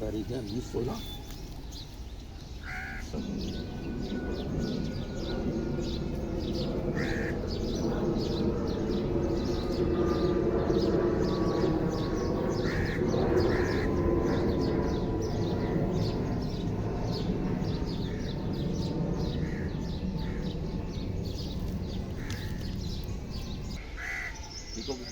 तारीख है 2016। ठीक हो गया।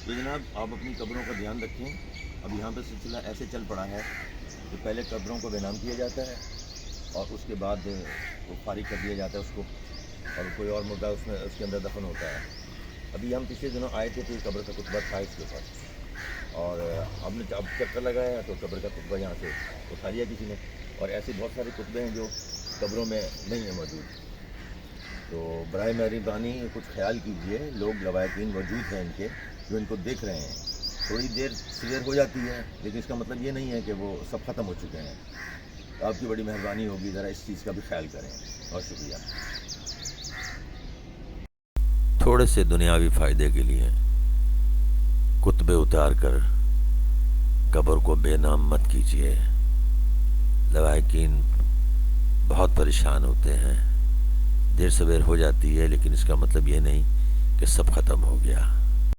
तो जनाब आप अपनी कब्रों का ध्यान रखें। अब यहाँ पे सिलसिला ऐसे चल पड़ा है कि पहले कब्रों को बेनाम किया जाता है और उसके बाद वो फारिग कर दिया जाता है उसको, और कोई और मुर्दा उसमें उसके अंदर दफन होता है। अभी हम पिछले दिनों आए थे तो ये कब्र का कुतबा था इसके ऊपर, और हमने अब चक्कर लगाया तो कब्र का कुतबा यहाँ से उठा लिया किसी ने, और ऐसे बहुत सारे कुतबे हैं जो कब्रों में नहीं है मौजूद। तो बराए मेहरबानी कुछ ख्याल कीजिए, लोग लवाकिन मौजूद हैं इनके जो इनको देख रहे हैं। थोड़ी देर सवेर हो जाती है लेकिन इसका मतलब ये नहीं है कि वो सब ख़त्म हो चुके हैं। तो आपकी बड़ी मेहरबानी होगी, ज़रा इस चीज़ का भी ख्याल करें। बहुत शुक्रिया। थोड़े से दुनियावी फ़ायदे के लिए कुतबे उतार कर कब्र को बेनाम मत कीजिए। लवाकिन बहुत परेशान होते हैं, देर सवेर हो जाती है लेकिन इसका मतलब ये नहीं कि सब ख़त्म हो गया।